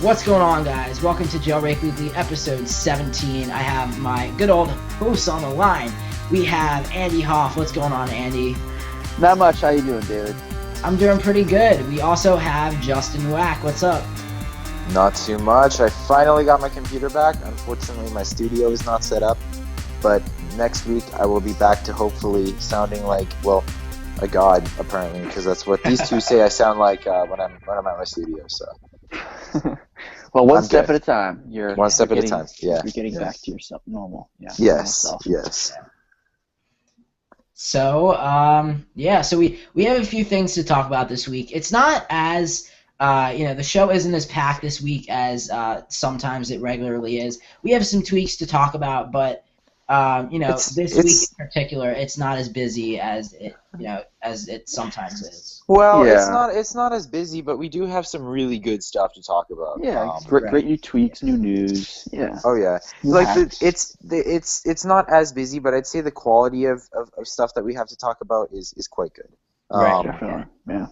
What's going on, guys? Welcome to Jailbreak Weekly, episode 17. I have my good old hosts on the line. We have Andy Hoff. What's going on, Andy? Not much. How you doing, David? I'm doing pretty good. We also have Justin Wack. What's up? Not too much. I finally got my computer back. Unfortunately, my studio is not set up. But next week, I will be back to hopefully sounding like, well, a god, apparently, because that's what these two say I sound like when I'm at my studio. So. Well, one step at a time. One step at a time. Yeah. You're getting back to yourself normal. Yeah. Yes. Yes. So, so we have a few things to talk about this week. It's not as, the show isn't as packed this week as sometimes it regularly is. We have some tweaks to talk about, but, this week in particular, it's not as busy as it sometimes is. Well, it's not as busy, but we do have some really good stuff to talk about. Yeah, great new tweaks, new news. Yeah. Oh yeah, it's not as busy, but I'd say the quality of stuff that we have to talk about is quite good. Right, definitely. Yeah.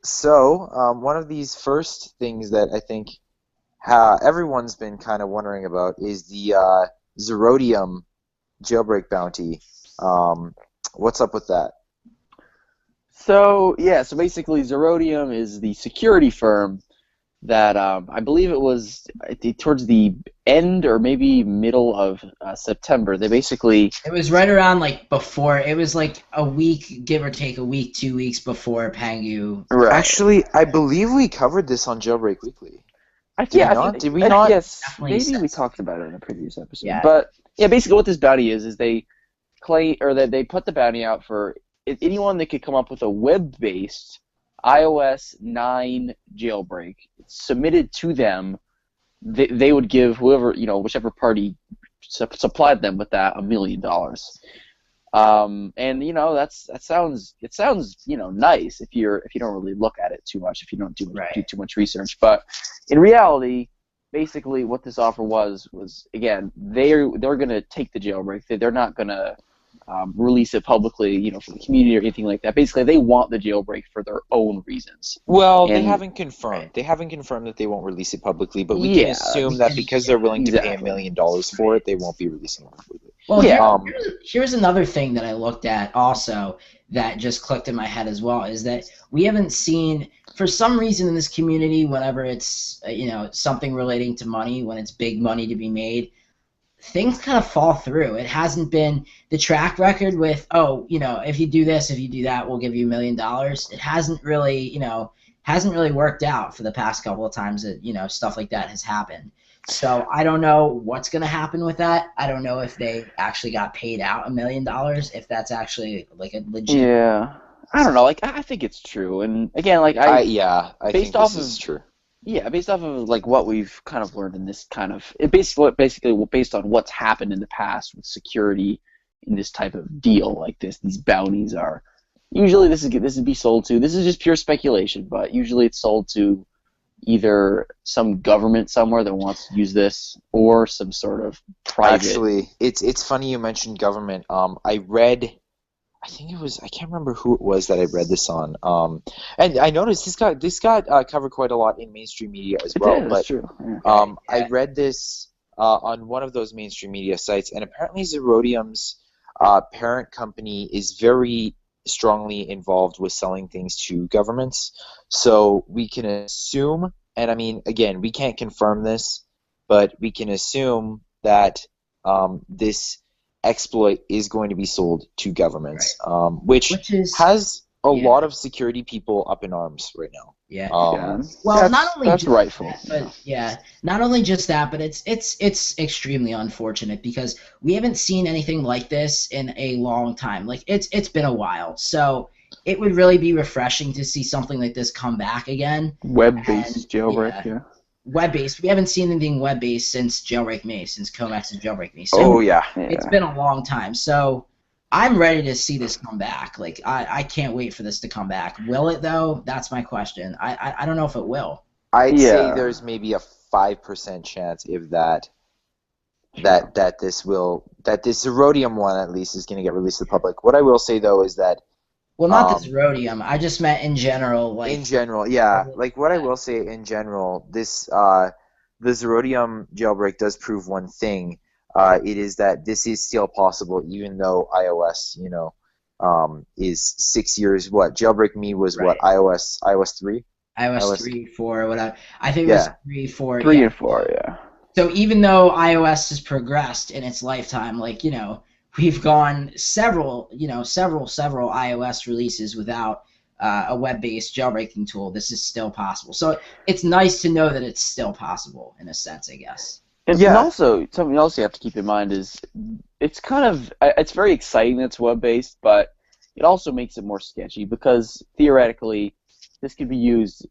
So one of these first things that I think everyone's been kind of wondering about is the Zerodium jailbreak bounty. What's up with that? So basically Zerodium is the security firm that I believe it was towards the end or maybe middle of September. It was right around before. It was like a week, give or take a week, 2 weeks before Pangu. Right. Actually, I believe we covered this on Jailbreak Weekly. Did we not? Yes, Definitely maybe we talked about it in a previous episode. Yeah. But basically what this bounty is they claim, or that they put the bounty out for anyone that could come up with a web-based iOS 9 jailbreak submitted to them. They would give whoever, whichever party supplied them with that $1 million. That sounds nice if you don't really look at it too much, if you don't do too much research. But in reality, basically what this offer was again, they're going to take the jailbreak. They're not going to release it publicly, for the community or anything like that. Basically, they want the jailbreak for their own reasons. Well, they haven't confirmed. They haven't confirmed that they won't release it publicly, but we can assume that because they're willing to pay $1 million for it, they won't be releasing it publicly. Well, here's another thing that I looked at also that just clicked in my head as well, is that we haven't seen, for some reason in this community, whenever it's something relating to money, when it's big money to be made, things kind of fall through. It hasn't been the track record with, if you do this, if you do that, we'll give you $1 million. It hasn't really, worked out for the past couple of times that, stuff like that has happened. So I don't know what's going to happen with that. I don't know if they actually got paid out $1 million, if that's actually a legit. Yeah, I don't know. I think it's true. And again, I think this is true. Yeah, based off of what we've kind of learned in this kind of basically based on what's happened in the past with security in this type of deal like this, these bounties are usually this would be sold to. This is just pure speculation, but usually it's sold to either some government somewhere that wants to use this or some sort of private. Actually, it's funny you mentioned government. I can't remember who it was that I read this on. And I noticed this got covered quite a lot in mainstream media as well. That's true. Yeah. I read this on one of those mainstream media sites, and apparently Zerodium's parent company is very strongly involved with selling things to governments. So we can assume, and I mean, again, we can't confirm this, but we can assume that this exploit is going to be sold to governments, which has a lot of security people up in arms right now. Yeah. Well, that's rightful. Not only just that, but it's extremely unfortunate because we haven't seen anything like this in a long time. It's been a while, so it would really be refreshing to see something like this come back again. Web-based jailbreak, yeah. Web-based. We haven't seen anything web-based since Jailbreak Me, since Comex's Jailbreak Me. So it's been a long time. So I'm ready to see this come back. I can't wait for this to come back. Will it though? That's my question. I don't know if it will. I'd say there's maybe a 5% chance if that this Zerodium one at least is going to get released to the public. What I will say though is that Well, not this Rhodium. I just meant in general, like. In general, yeah. Like what I will say in general, this Rhodium jailbreak does prove one thing. It is that this is still possible, even though iOS, is 6 years. What Jailbreak Me was what iOS 3. iOS 3, 4, whatever. I think it was 3, 4. 3 and 4, yeah. So even though iOS has progressed in its lifetime, like, we've gone several iOS releases without a web-based jailbreaking tool. This is still possible. So it's nice to know that it's still possible in a sense, I guess. And also, something else you have to keep in mind is it's very exciting that it's web-based, but it also makes it more sketchy because theoretically this could be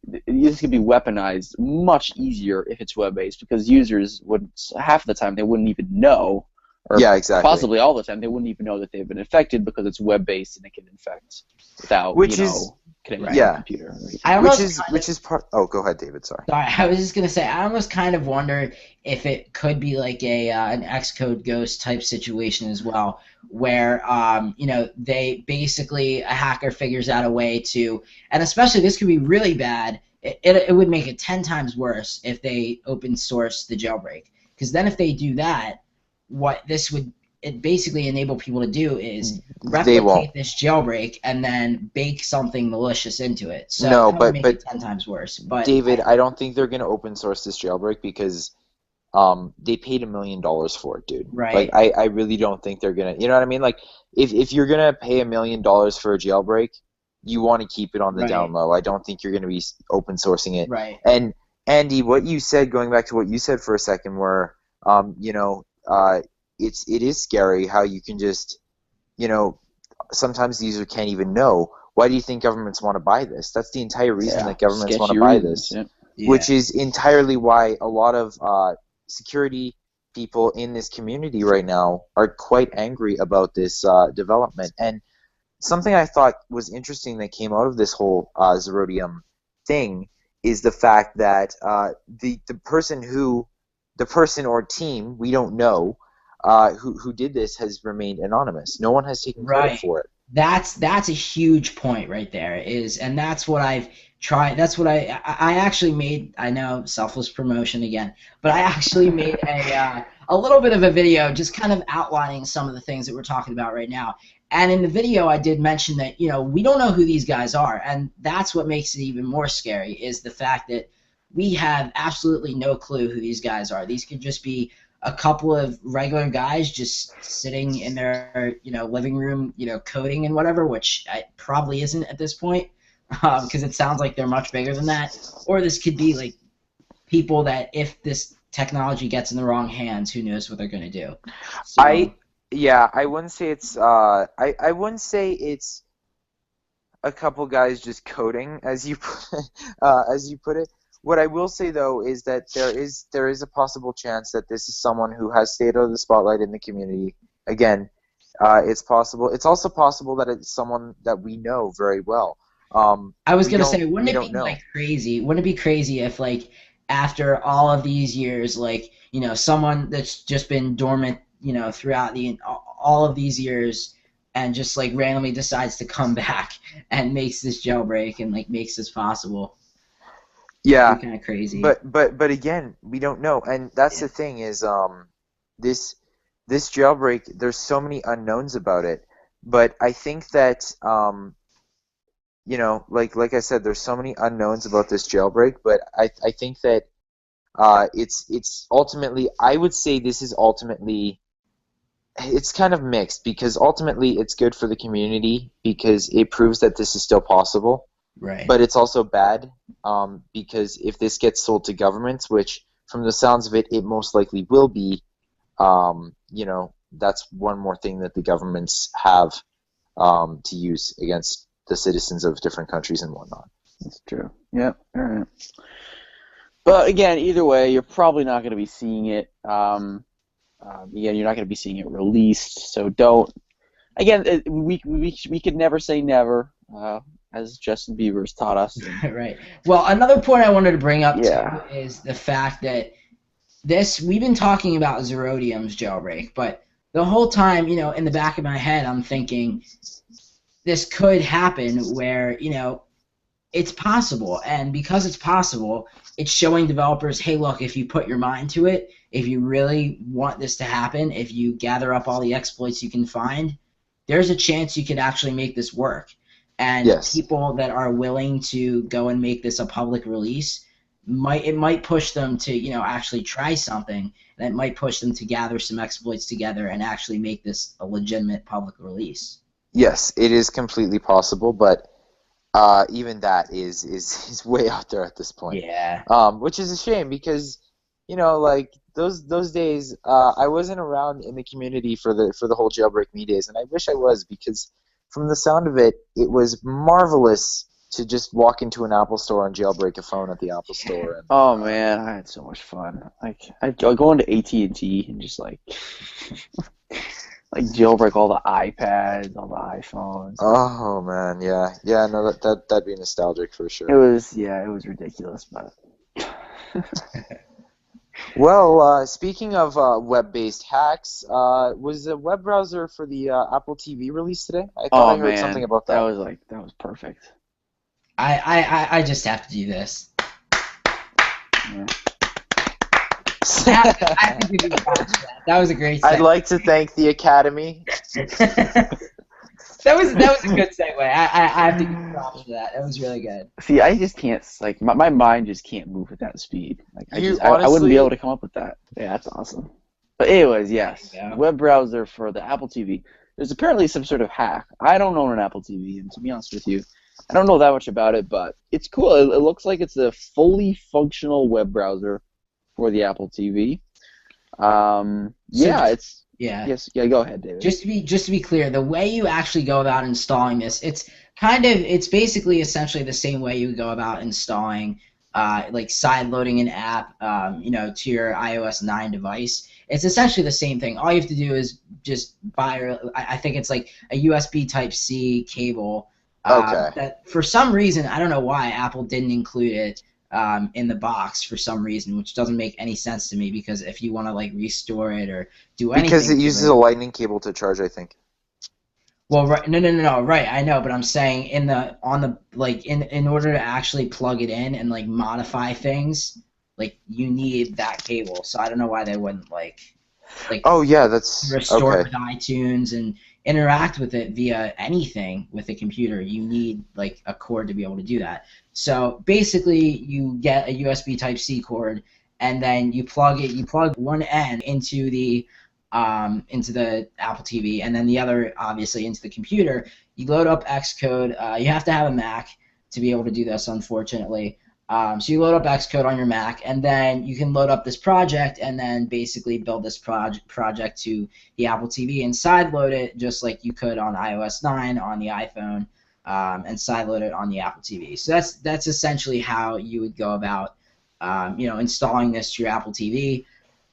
weaponized much easier if it's web-based because users would, half the time, they wouldn't even know. Or possibly all the time, they wouldn't even know that they've been infected because it's web-based and it can infect without, connecting to a computer. Which is part. Oh, go ahead, David. Sorry. I was just gonna say I almost kind of wonder if it could be like an Xcode Ghost type situation as well, where they basically a hacker figures out a way to, and especially this could be really bad. It would make it 10 times worse if they open source the jailbreak, because then if they do that, what this would basically enable people to do is replicate this jailbreak and then bake something malicious into it. So it would make it 10 times worse. But David, I don't think they're going to open source this jailbreak because they paid $1 million for it, dude. Right. Like I really don't think they're going to. You know what I mean? Like if you're going to pay $1 million for a jailbreak, you want to keep it on the down low. I don't think you're going to be open sourcing it. Right. And Andy, what you said, going back to what you said for a second, where it is scary how you can just, sometimes the user can't even know. Why do you think governments want to buy this? That's the entire reason that governments want to buy this, which is entirely why a lot of security people in this community right now are quite angry about this development. And something I thought was interesting that came out of this whole Zerodium thing is the fact that the person or team, we don't know, who did this has remained anonymous. No one has taken credit for it. That's a huge point right there. And that's what I've tried. That's what I actually made. I know, selfless promotion again, but I actually made a little bit of a video just kind of outlining some of the things that we're talking about right now. And in the video, I did mention that we don't know who these guys are, and that's what makes it even more scary is the fact that we have absolutely no clue who these guys are. These could just be a couple of regular guys just sitting in their living room coding and whatever, which probably isn't at this point because it sounds like they're much bigger than that. Or this could be like people that if this technology gets in the wrong hands, who knows what they're going to do. So, I wouldn't say it's I wouldn't say it's a couple guys just coding as you put it. What I will say, though, is that there is a possible chance that this is someone who has stayed out of the spotlight in the community. Again, it's possible. It's also possible that it's someone that we know very well. I was going to say, wouldn't it be crazy? Wouldn't it be crazy if, after all of these years, someone that's just been dormant, throughout all of these years, and just randomly decides to come back and makes this jailbreak and makes this possible? Yeah, kind of crazy. But again, we don't know, and that's the thing is this jailbreak. There's so many unknowns about it, but I think that like I said, there's so many unknowns about this jailbreak. But I think that it's ultimately, I would say this is ultimately, it's kind of mixed because ultimately it's good for the community because it proves that this is still possible. Right. But it's also bad because if this gets sold to governments, which from the sounds of it, it most likely will be, that's one more thing that the governments have to use against the citizens of different countries and whatnot. That's true. Yep. All right. But again, either way, you're probably not going to be seeing it. Again, you're not going to be seeing it released. So don't. Again, we could never say never. As Justin Bieber's taught us. Right. Well, another point I wanted to bring up too is the fact that we've been talking about Zerodium's jailbreak, but the whole time, in the back of my head, I'm thinking, this could happen where, you know, it's possible. And because it's possible, it's showing developers, hey, look, if you put your mind to it, if you really want this to happen, if you gather up all the exploits you can find, there's a chance you could actually make this work. And people that are willing to go and make this a public release, it might push them to, you know, actually try something, and it might push them to gather some exploits together and actually make this a legitimate public release. Yes, it is completely possible, but even that is way out there at this point. Yeah. Which is a shame because, you know, like those days, I wasn't around in the community for the whole Jailbreak Me days, and I wish I was, because from the sound of it, it was marvelous to just walk into an Apple store and jailbreak a phone at the Apple store. And, oh man, I had so much fun. Like I'd go into AT&T and just like like jailbreak all the iPads, all the iPhones. Oh man, yeah, no, that'd be nostalgic for sure. It was ridiculous, but. Well, speaking of web-based hacks, was the web browser for the Apple TV released today? I thought I heard something about that. That was perfect. I just have to do this. Yeah. I have to give you props for that. That was a great segue. I'd like to thank the Academy. That was a good segue. I have to give you props for that. That was really good. See, I just can't, like, my mind just can't move at that speed. Like, honestly, I wouldn't be able to come up with that. Yeah, that's awesome. But anyways, yes, web browser for the Apple TV. There's apparently some sort of hack. I don't own an Apple TV, and to be honest with you, I don't know that much about it, but it's cool. It looks like it's a fully functional web browser for the Apple TV. Yes, go ahead, David. Just to be clear, the way you actually go about installing this, it's basically essentially the same way you go about installing like side loading an app, you know, to your iOS 9 device. It's essentially the same thing. All you have to do is just buy, I think it's like a USB Type-C cable. That for some reason, I don't know why Apple didn't include it in the box for some reason, which doesn't make any sense to me, because if you want to like restore it or do anything, because it uses a lightning cable to charge, I think. Well, right, no, right, I know, but I'm saying in order to actually plug it in and like modify things, like you need that cable. So I don't know why they wouldn't like oh yeah, that's restore it with iTunes and interact with it via anything with a computer. You need like a cord to be able to do that. So basically, you get a USB Type-C cord, and then you plug one end into the Apple TV, and then the other obviously into the computer. You load up Xcode. You have to have a Mac to be able to do this, unfortunately. So you load up Xcode on your Mac, and then you can load up this project and then basically build this project to the Apple TV and sideload it just like you could on iOS 9 on the iPhone, and sideload it on the Apple TV. So that's essentially how you would go about installing this to your Apple TV.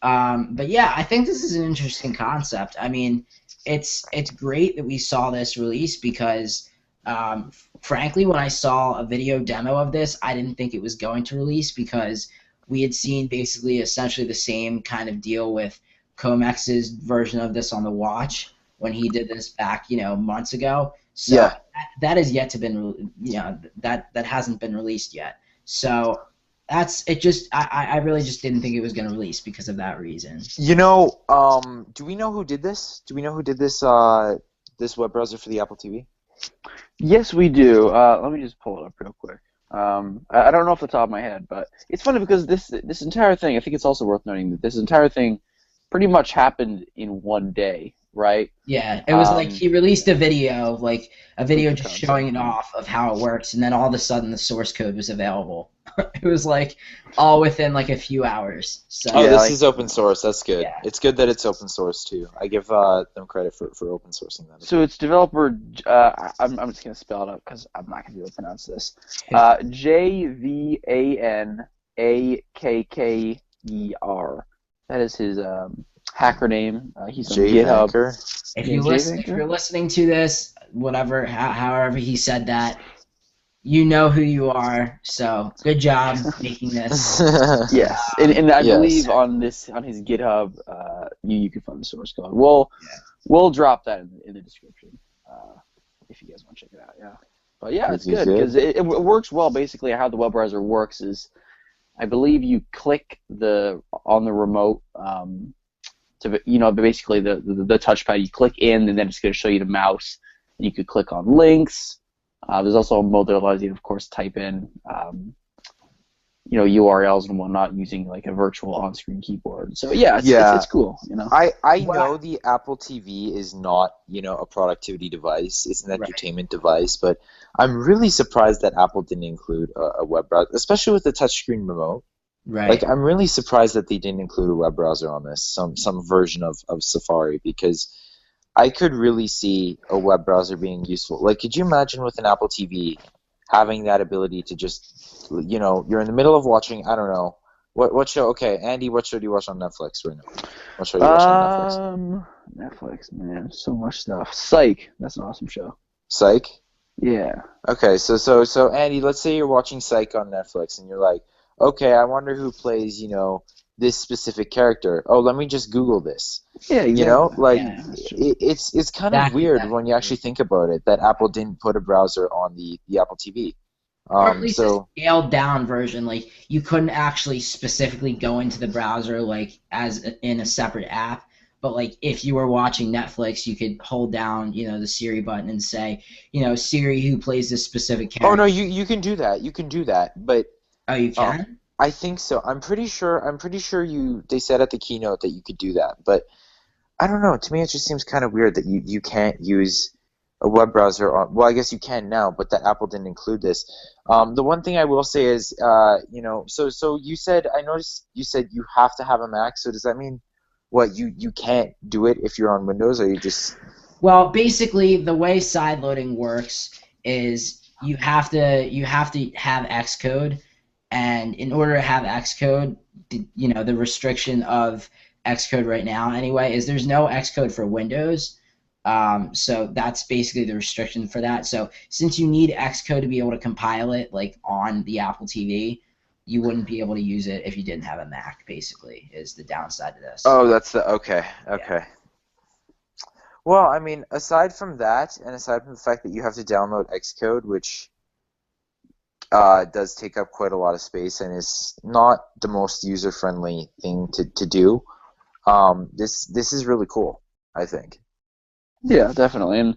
But yeah, I think this is an interesting concept. I mean, it's great that we saw this release because frankly, when I saw a video demo of this, I didn't think it was going to release, because we had seen basically essentially the same kind of deal with Comex's version of this on the Watch when he did this back, months ago. So that has yet to been, that hasn't been released yet. So that's it. I really just didn't think it was going to release because of that reason. Do we know who did this? Do we know who did this this web browser for the Apple TV? Yes, we do. Let me just pull it up real quick. I don't know off the top of my head, but it's funny because this entire thing, I think it's also worth noting that this entire thing pretty much happened in one day, right? Yeah, it was like he released a video just showing it off of how it works, and then all of a sudden the source code was available. It was like all within like a few hours. So this is open source. That's good. Yeah. It's good that it's open source too. I give them credit for open sourcing that. So it's developer. I'm just gonna spell it out because I'm not gonna be able to pronounce this. JVANAKKER. That is his hacker name. He's on GitHub. If you're listening to this, however he said that, you know who you are. So good job making this. Yes, and I believe on his GitHub, you can find the source code. We'll drop that in the description. if you guys want to check it out. Yeah, but yeah, it's good because it works well. Basically, how the web browser works is, I believe you click on the remote to basically the touchpad. You click in, and then it's going to show you the mouse. And you could click on links. There's also a mode that allows you to, of course, type in URLs and whatnot using like a virtual on-screen keyboard. So yeah, it's cool. I know the Apple TV is not a productivity device; it's an entertainment device. But I'm really surprised that Apple didn't include a web browser, especially with the touchscreen remote. Right. Like, I'm really surprised that they didn't include a web browser on this, some version of Safari, because I could really see a web browser being useful. Like, could you imagine with an Apple TV having that ability to just, you're in the middle of watching, I don't know, what show? Okay, Andy, what show do you watch on Netflix right now? What show do you watch on Netflix? Netflix, man, so much stuff. Psych, that's an awesome show. Psych? Yeah. Okay, so Andy, let's say you're watching Psych on Netflix, and you're like, okay, I wonder who plays, this specific character. Oh, let me just Google this. Yeah, exactly. It's kind of weird when you actually think about it that Apple didn't put a browser on the Apple TV. Or at least a scaled down version. Like, you couldn't actually specifically go into the browser like as in a separate app. But like if you were watching Netflix, you could hold down, the Siri button and say, Siri, who plays this specific character. Oh no, you can do that. You can do that, but. Oh, you can? I think so. I'm pretty sure they said at the keynote that you could do that, but I don't know. To me, it just seems kind of weird that you can't use a web browser on. Well, I guess you can now, but that Apple didn't include this. The one thing I will say is, so you said, I noticed you said you have to have a Mac. So does that mean you can't do it if you're on Windows, or you just? Well, basically, the way sideloading works is you have to have Xcode. And in order to have Xcode, the restriction of Xcode right now anyway is there's no Xcode for Windows. So that's basically the restriction for that. So since you need Xcode to be able to compile it like on the Apple TV, you wouldn't be able to use it if you didn't have a Mac, basically, is the downside to this. Oh, that's okay. Yeah. Well, I mean, aside from that, and aside from the fact that you have to download Xcode, which does take up quite a lot of space and is not the most user-friendly thing to do. This is really cool, I think. Yeah, definitely, and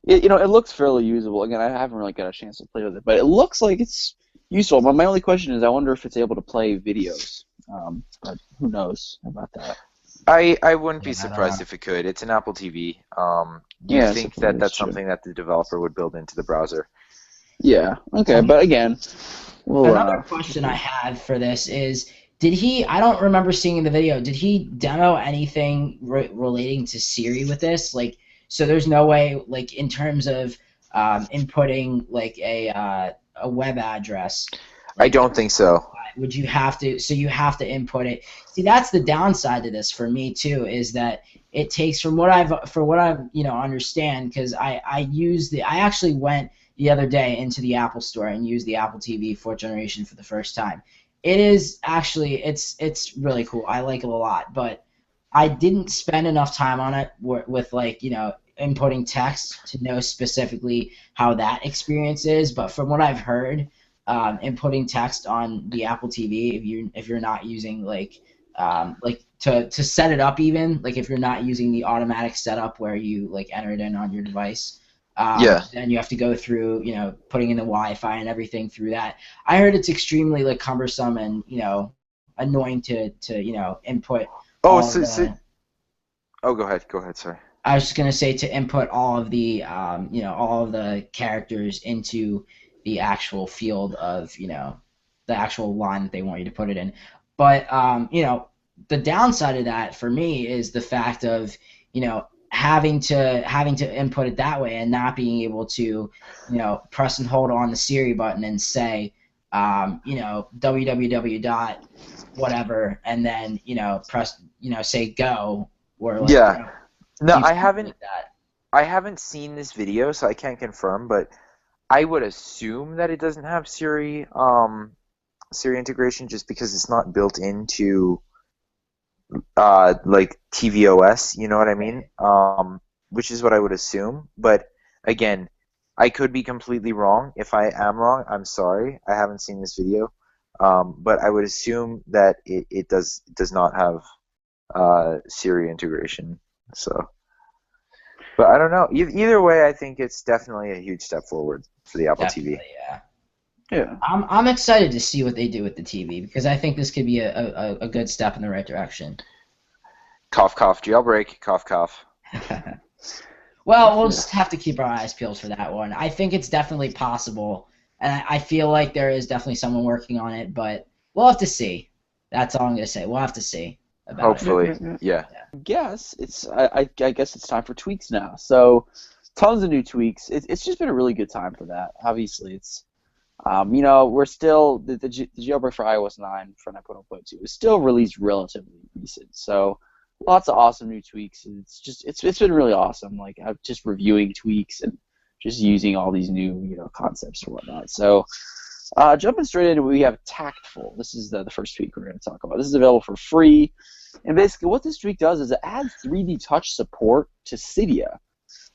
it looks fairly usable. Again, I haven't really got a chance to play with it, but it looks like it's useful. My only question is, I wonder if it's able to play videos. But who knows about that? I wouldn't be surprised if it could. It's an Apple TV. You think that's something that the developer would build into the browser? Yeah, okay, but again... Another question I have for this is, I don't remember seeing in the video, did he demo anything relating to Siri with this? Like, so there's no way, like, in terms of inputting, like, a web address. Like, I don't think so. Would you have to, so you have to input it. See, that's the downside to this for me, too, is that it takes, from what I've understand, because I actually went the other day into the Apple Store and used the Apple TV 4th generation for the first time. It is actually, it's really cool. I like it a lot, but I didn't spend enough time on it with like, inputting text to know specifically how that experience is. But from what I've heard, inputting text on the Apple TV, if you're not using like to set it up, even like if you're not using the automatic setup where you like enter it in on your device. Then you have to go through, putting in the Wi-Fi and everything through that. I heard it's extremely like cumbersome and annoying to input. Go ahead. Sorry. I was just gonna say to input all of the all of the characters into the actual field of the actual line that they want you to put it in. But the downside of that for me is the fact of having to input it that way and not being able to, press and hold on the Siri button and say, www dot whatever, and then press, say go or like, No, I haven't seen this video, so I can't confirm, but I would assume that it doesn't have Siri integration just because it's not built into like tvOS, you know what I mean? Which is what I would assume. But again, I could be completely wrong. If I am wrong, I'm sorry. I haven't seen this video. But I would assume that it does not have Siri integration. So, but I don't know. Either way, I think it's definitely a huge step forward for the Apple TV. Yeah. Yeah. I'm excited to see what they do with the TV because I think this could be a good step in the right direction. Cough, cough, jailbreak, cough, cough. Well, we'll just have to keep our eyes peeled for that one. I think it's definitely possible, and I feel like there is definitely someone working on it, but we'll have to see. That's all I'm going to say. We'll have to see about Hopefully, it. yeah. I guess it's time for tweaks now. So, tons of new tweaks. It's just been a really good time for that. Obviously, it's we're still the jailbreak for iOS 9 for 9.0.2 is still released relatively recent. So, lots of awesome new tweaks. It's been really awesome. Like I'm just reviewing tweaks and just using all these new concepts and whatnot. So jumping straight into it, we have Tactful. This is the first tweak we're going to talk about. This is available for free, and basically what this tweak does is it adds 3D touch support to Cydia.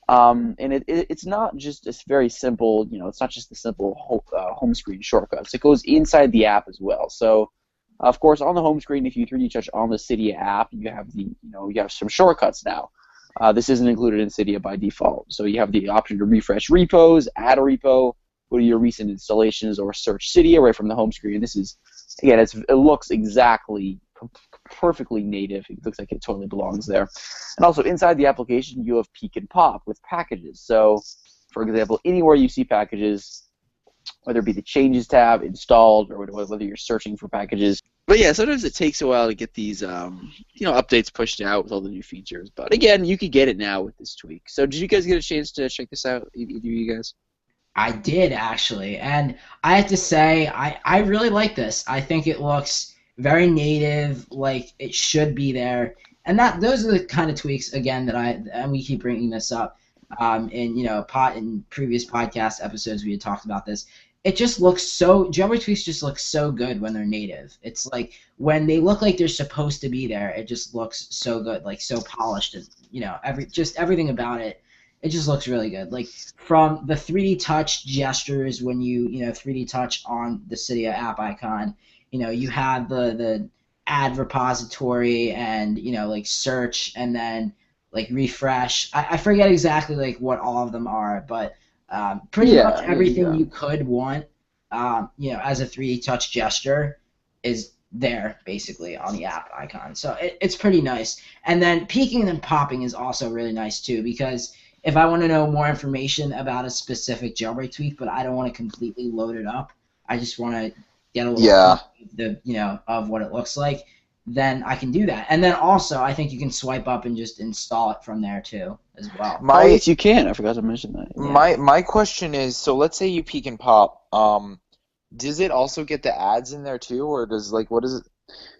And it's not just it's very simple. It's not just the simple home screen shortcuts. It goes inside the app as well. So of course, on the home screen, if you 3D touch on the Cydia app, you have you have some shortcuts now. This isn't included in Cydia by default, so you have the option to refresh repos, add a repo, go to your recent installations, or search Cydia right from the home screen. This is again, it looks exactly perfectly native. It looks like it totally belongs there. And also inside the application, you have peek and pop with packages. So, for example, anywhere you see packages, whether it be the Changes tab installed or whether you're searching for packages. But yeah, sometimes it takes a while to get these updates pushed out with all the new features. But again, you can get it now with this tweak. So did you guys get a chance to check this out, either of you guys? I did, actually. And I have to say, I really like this. I think it looks very native, like it should be there. And those are the kind of tweaks, again, and we keep bringing this up. In previous podcast episodes we had talked about this. It just looks jailbreak tweaks just look so good when they're native. It's like when they look like they're supposed to be there, it just looks so good, like so polished, and everything about it. It just looks really good. Like from the 3D touch gestures when you 3D touch on the Cydia app icon, you have the add repository and like search and then like refresh. I forget exactly like what all of them are, but pretty much everything you could want, as a 3D touch gesture is there basically on the app icon. So it's pretty nice. And then peeking and popping is also really nice too, because if I want to know more information about a specific jailbreak tweak, but I don't want to completely load it up, I just want to get a little of what it looks like, then I can do that. And then also, I think you can swipe up and just install it from there too, as well. Yes, you can. I forgot to mention that. Yeah. My question is, so let's say you peek and pop. Does it also get the ads in there too, or what is it?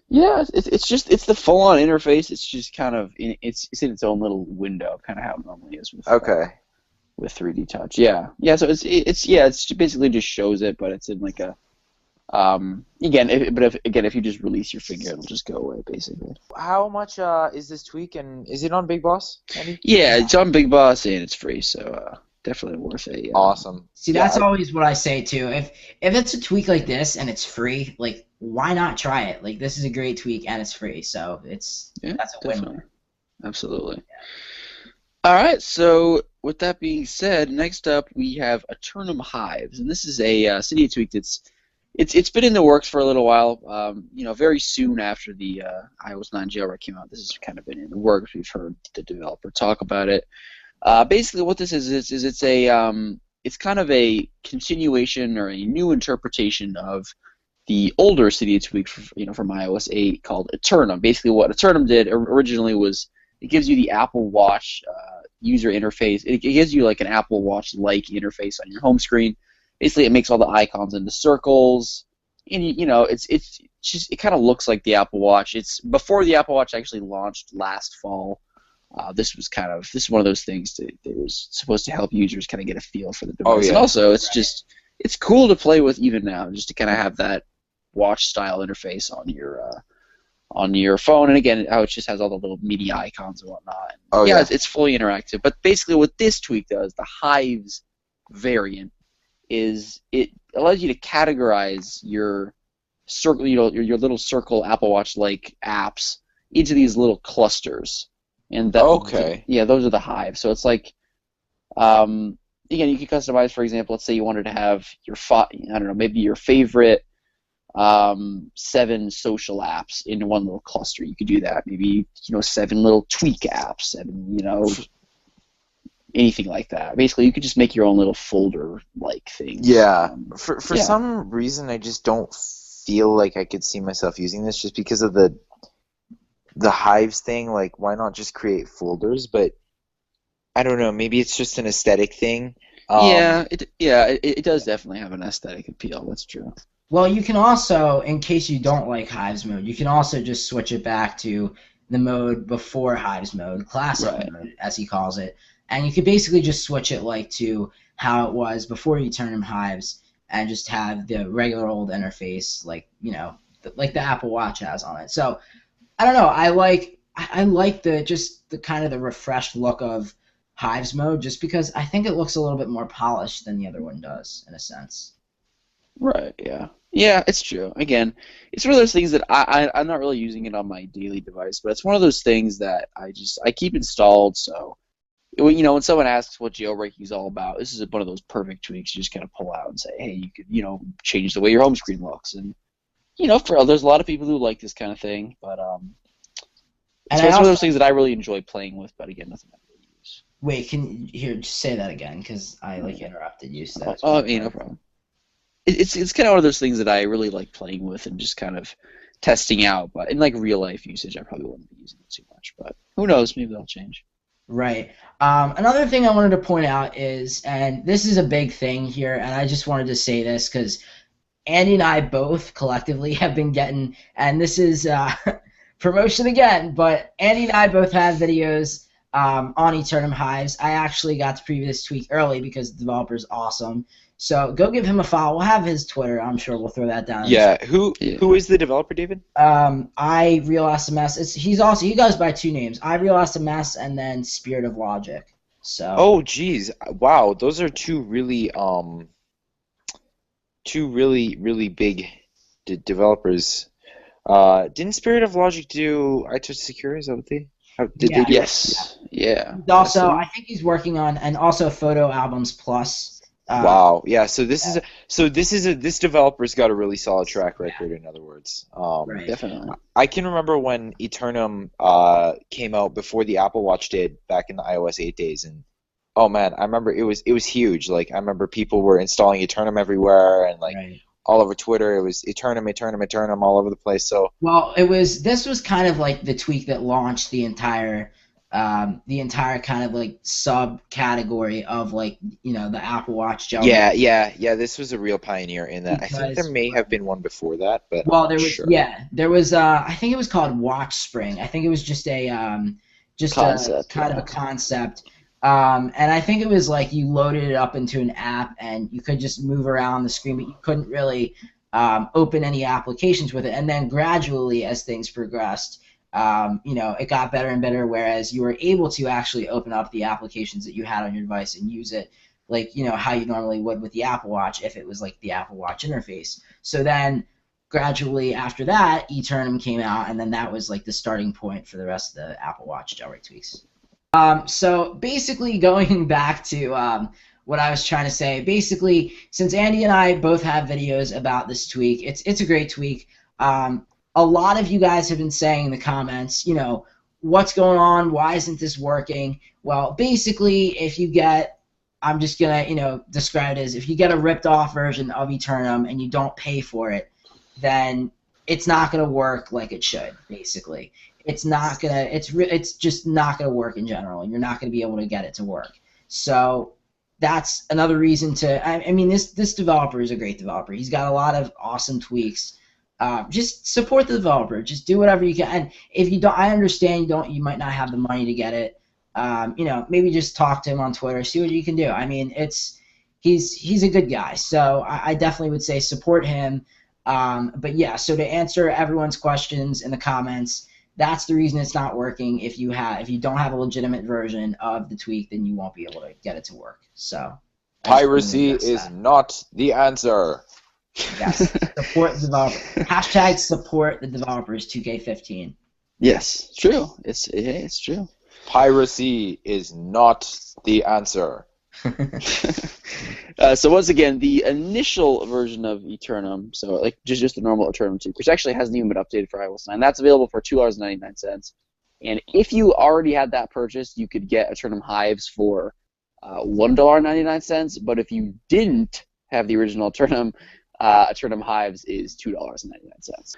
Yeah, it's the full-on interface. It's just kind of it's in its own little window, kind of how it normally is with with 3D touch. Yeah. So it's basically just shows it, but it's in like a if you just release your finger, it'll just go away basically. How much is this tweak, and is it on Big Boss, Andy? Yeah, it's on Big Boss and it's free, so definitely worth it. Yeah. Awesome. See, that's always what I say too. If it's a tweak like this and it's free, like why not try it? Like this is a great tweak and it's free, so that's a win. Absolutely. All right, so with that being said, next up we have Aeternum Hives, and this is a Cydia tweak that's it's been in the works for a little while. Very soon after the iOS 9 jailbreak came out, this has kind of been in the works. We've heard the developer talk about it. Basically, what this is it's kind of a continuation or a new interpretation of the older Cydia tweak, from iOS 8 called Aeternum. Basically, what Aeternum did originally was it gives you the Apple Watch user interface. It gives you like an Apple Watch-like interface on your home screen. Basically, it makes all the icons into circles, and it kind of looks like the Apple Watch. It's before the Apple Watch actually launched last fall. This is one of those things that was supposed to help users kind of get a feel for the device. And also, it's cool to play with even now, just to kind of have that watch-style interface on your phone. And again, how it just has all the little media icons and whatnot. It's fully interactive. But basically, what this tweak does, the Hives variant is it allows you to categorize your circle, your little circle Apple Watch-like apps into these little clusters. And that, yeah, those are the Hives. So it's like, again, you can customize. For example, let's say you wanted to have your maybe your favorite 7 social apps in one little cluster. You could do that. Maybe 7 little tweak apps, 7 anything like that. Basically, you could just make your own little folder-like thing. Yeah. For some reason, I just don't feel like I could see myself using this just because of the Hives thing. Like, why not just create folders? But I don't know. Maybe it's just an aesthetic thing. It does definitely have an aesthetic appeal. That's true. Well, you can also, in case you don't like Hives mode, you can also just switch it back to the mode before Hives mode, classic mode, as he calls it. And you could basically just switch it like to how it was before Aeternum Hives and just have the regular old interface like the Apple Watch has on it. So I don't know. I like the kind of the refreshed look of Hives mode just because I think it looks a little bit more polished than the other one does in a sense. Right. Yeah. Yeah, it's true. Again, it's one of those things that I'm not really using it on my daily device, but it's one of those things that I keep installed. So when someone asks what jailbreaking is all about, this is one of those perfect tweaks you just kind of pull out and say, hey, you could change the way your home screen looks, and there's a lot of people who like this kind of thing, but it's one of those things that I really enjoy playing with, but again, nothing I really use. Wait, just say that again because I interrupted you. So no problem. It's kind of one of those things that I really like playing with and just kind of testing out, but in real life usage, I probably wouldn't be using it too much, but who knows? Maybe that'll change. Right. Another thing I wanted to point out is, and this is a big thing here, and I just wanted to say this because Andy and I both collectively have been getting, and this is promotion again, but Andy and I both have videos on Aeternum Hives. I actually got to preview this tweak early because the developer's awesome. So go give him a follow. We'll have his Twitter. I'm sure we'll throw that down. Yeah. Who is the developer, David? I Realized a Mess. He goes by 2 names. I Realized a Mess and then Spirit of Logic. So. Oh, geez. Wow. Those are two really big developers. Didn't Spirit of Logic do I Touch Secure? Is that what they? Did they do? Yes. Yeah. Also, I think he's working on and also Photo Albums Plus. Wow. Yeah. So this developer's got a really solid track record. In other words, right. Definitely. I can remember when Aeternum came out before the Apple Watch did back in the iOS 8 days, and oh man, I remember it was huge. Like I remember people were installing Aeternum everywhere, and all over Twitter it was Aeternum all over the place. So this was kind of like the tweak that launched the entire kind of subcategory of the Apple Watch jailbreak. Yeah. This was a real pioneer in that. I think there may have been one before that, but there was I think it was called Watch Spring. I think it was just a concept, of a concept. And I think it was you loaded it up into an app and you could just move around the screen, but you couldn't really open any applications with it. And then gradually, as things progressed, it got better and better, whereas you were able to actually open up the applications that you had on your device and use it how you normally would with the Apple Watch if it was the Apple Watch interface. So then gradually after that, Aeternum came out, and then that was the starting point for the rest of the Apple Watch jailbreak tweaks. So basically going back to what I was trying to say, basically since Andy and I both have videos about this tweak, it's a great tweak. A lot of you guys have been saying in the comments, what's going on? Why isn't this working? Well, basically, if you get, I'm just going to, describe it as if you get a ripped off version of Aeternum and you don't pay for it, then it's not going to work like it should, basically. It's just not going to work in general, and you're not going to be able to get it to work. So that's another reason to, I mean, this developer is a great developer. He's got a lot of awesome tweaks. Just support the developer. Just do whatever you can. And if you don't, I understand you might not have the money to get it. Maybe just talk to him on Twitter, see what you can do. I mean, he's a good guy, so I definitely would say support him. But yeah, so to answer everyone's questions in the comments, that's the reason it's not working. If you don't have a legitimate version of the tweak, then you won't be able to get it to work. So Piracy is not the answer. Yes, support the developer. Hashtag support the developers 2K15. Yes, true. It's true. Piracy is not the answer. So once again, the initial version of Aeternum, so like just the normal Aeternum 2, which actually hasn't even been updated for iOS 9, that's available for $2.99. And if you already had that purchased, you could get Aeternum Hives for $1.99. But if you didn't have the original Aeternum, Aeternum Hives is $2.99.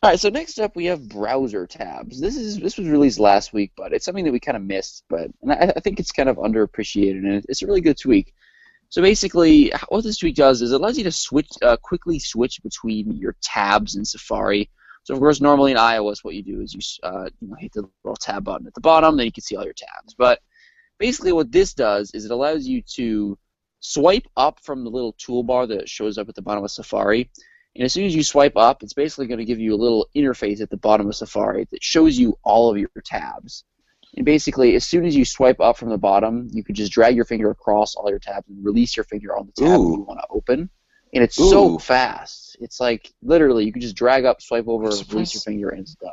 All right, so next up we have BrowserTabs. This was released last week, but it's something that we kind of missed. And I think it's kind of underappreciated, and it's a really good tweak. So basically, what this tweak does is it allows you to quickly switch between your tabs in Safari. So of course, normally in iOS, what you do is you hit the little tab button at the bottom, then you can see all your tabs. But basically, what this does is it allows you to swipe up from the little toolbar that shows up at the bottom of Safari. And as soon as you swipe up, it's basically going to give you a little interface at the bottom of Safari that shows you all of your tabs. And basically, as soon as you swipe up from the bottom, you can just drag your finger across all your tabs and release your finger on the tab that you want to open. And it's so fast. It's like, literally, you can just drag up, swipe over, release your finger, and it's done.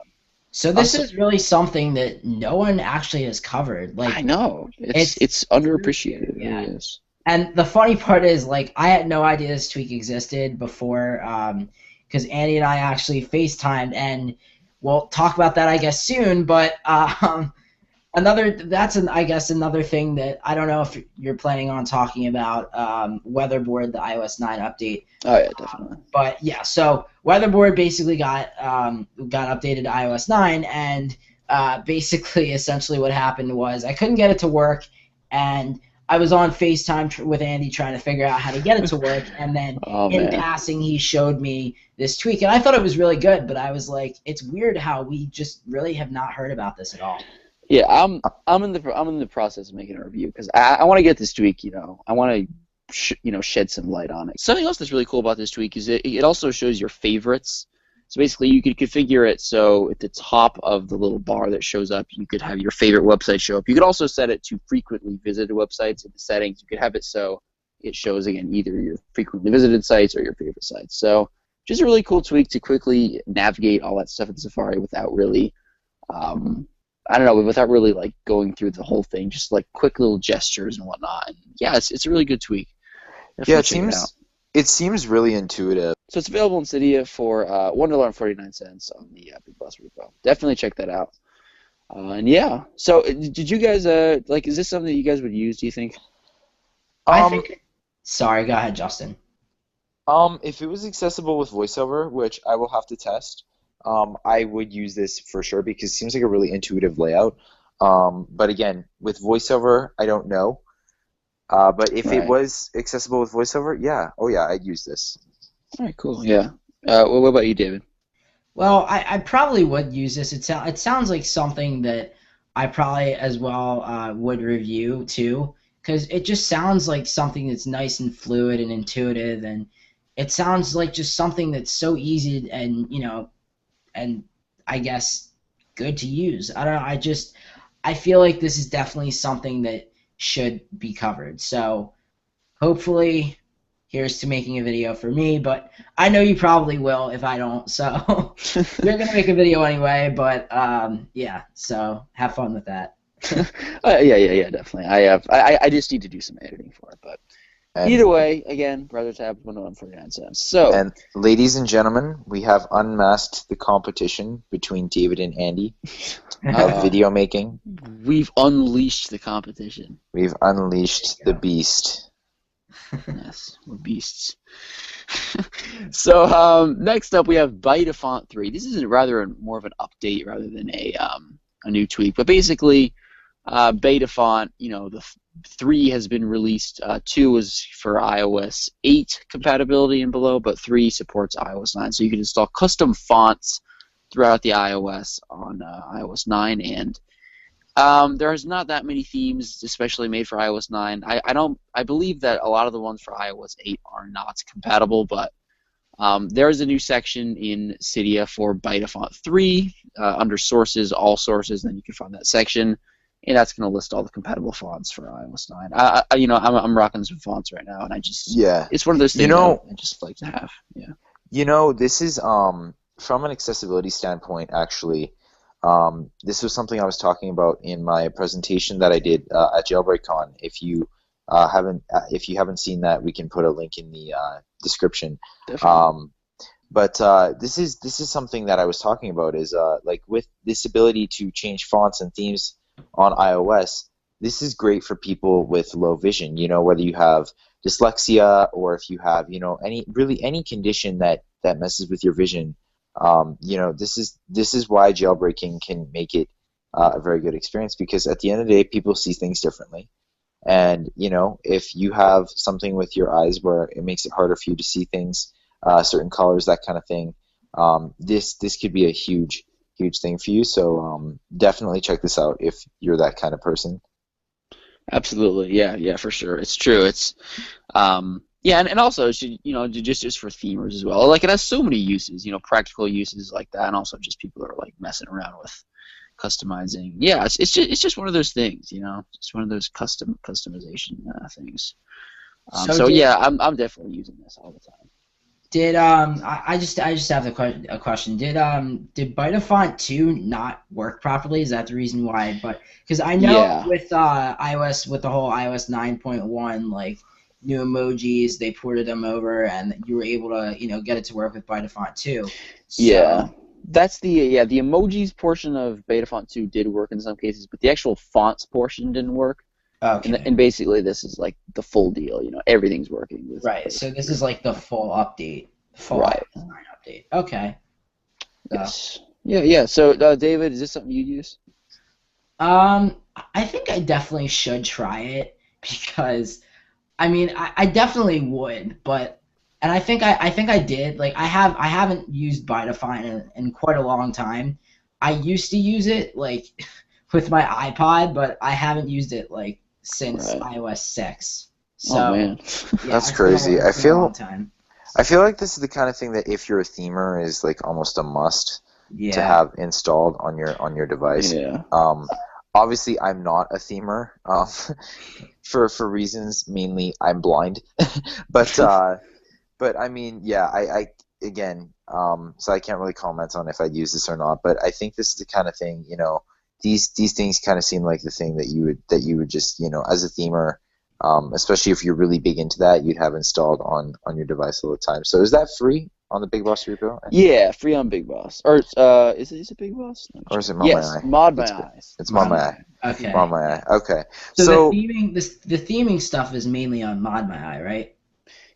So this is really something that no one actually has covered. Like, I know. It's underappreciated. Yeah. It really is. And the funny part is, like, I had no idea this tweak existed before, because Andy and I actually FaceTimed, and we'll talk about that, I guess, soon. But another thing that I don't know if you're planning on talking about, Weatherboard, the iOS 9 update. Oh yeah, definitely. But yeah, so Weatherboard basically got updated to iOS 9, and basically, essentially, what happened was I couldn't get it to work, and I was on FaceTime with Andy trying to figure out how to get it to work, and then in passing he showed me this tweak, and I thought it was really good, but I was like, it's weird how we just really have not heard about this at all. Yeah, I'm in the process of making a review because I want to get this tweak. I want to shed some light on it. Something else that's really cool about this tweak is it also shows your favorites. So basically, you could configure it so at the top of the little bar that shows up, you could have your favorite website show up. You could also set it to frequently visited websites in the settings. You could have it so it shows, again, either your frequently visited sites or your favorite sites. So just a really cool tweak to quickly navigate all that stuff in Safari without really, without really like going through the whole thing, just like quick little gestures and whatnot. And yeah, it's a really good tweak. Definitely it seems really intuitive. So it's available in Cydia for $1.49 on the Big Boss Repo. Definitely check that out. And yeah, so did you guys is this something that you guys would use? Do you think? I think. Sorry, go ahead, Justin. If it was accessible with VoiceOver, which I will have to test, I would use this for sure because it seems like a really intuitive layout. But again, with VoiceOver, I don't know. But if it was accessible with VoiceOver, yeah, I'd use this. All right, cool. Yeah. What about you, David? Well, I probably would use this. It sounds like something that I probably as well would review too, because it just sounds like something that's nice and fluid and intuitive, and it sounds like just something that's so easy and and I guess good to use. I don't know. I feel like this is definitely something that should be covered. So hopefully. Here's to making a video for me, but I know you probably will if I don't, so you're going to make a video anyway, but yeah, so have fun with that. Yeah, definitely. I just need to do some editing for it, but either way, again, BrowserTabs, $1.49. So, and ladies and gentlemen, we have unmasked the competition between David and Andy of video making. We've unleashed the competition. We've unleashed the beast. Yes, we're beasts. So next up we have Bytefont 3. This is more of an update rather than a new tweak. But basically, Bytefont, the 3 has been released. 2 is for iOS 8 compatibility and below, but 3 supports iOS 9. So you can install custom fonts throughout the iOS on iOS 9, and there's not that many themes, especially made for iOS 9. I believe that a lot of the ones for iOS 8 are not compatible, but there's a new section in Cydia for Bytefont 3 under Sources, All Sources, and then you can find that section. and that's going to list all the compatible fonts for iOS 9. I'm rocking some fonts right now, and it's one of those things I just like to have. Yeah. This is from an accessibility standpoint, actually. This was something I was talking about in my presentation that I did at JailbreakCon. If you haven't seen that, we can put a link in the description. Definitely. But this is something that I was talking about is like with this ability to change fonts and themes on iOS. This is great for people with low vision. Whether you have dyslexia or if you have any condition that messes with your vision. This is why jailbreaking can make it a very good experience, because at the end of the day, people see things differently. And if you have something with your eyes where it makes it harder for you to see things, certain colors, that kind of thing, this could be a huge thing for you. So definitely check this out if you're that kind of person. Absolutely, yeah, for sure. It's true. It's and also just for themers as well. Like, it has so many uses, practical uses like that, and also just people that are like messing around with customizing. Yeah, it's just one of those things, It's one of those customization things. I'm definitely using this all the time. I just have a question. Did Bytefont 2 not work properly? Is that the reason why? But because I know with iOS, with the whole iOS 9.1, like new emojis, they ported them over, and you were able to get it to work with Bytefont 2. So, yeah, that's the emojis portion of Betafont 2 did work in some cases, but the actual fonts portion didn't work. Okay. And basically, this is like the full deal. Everything's working. Right. So this is like the full update, full right. iOS 9 update. Okay. Yes. Yeah. So, David, is this something you'd use? I think I definitely should try it, because, I definitely would, and I think I did. Like, I haven't used Bytefont in quite a long time. I used to use it like with my iPod, but I haven't used it like since iOS 6. So, oh man, that's crazy. I feel like this is the kind of thing that if you're a themer is like almost a must to have installed on your device. Yeah. Obviously, I'm not a themer for reasons, mainly I'm blind, but I again, so I can't really comment on if I'd use this or not. But I think this is the kind of thing, these things kind of seem like the thing that you would just, as a themer, especially if you're really big into that, you'd have installed on your device all the time. So is that free on the Big Boss repo? Yeah, free on Big Boss. Or is it Big Boss? Or is it Mod My Eye? Mod My Eye. It's Mod My Eye. Okay. Mod My Eye. Okay. So the theming stuff is mainly on Mod My Eye, right?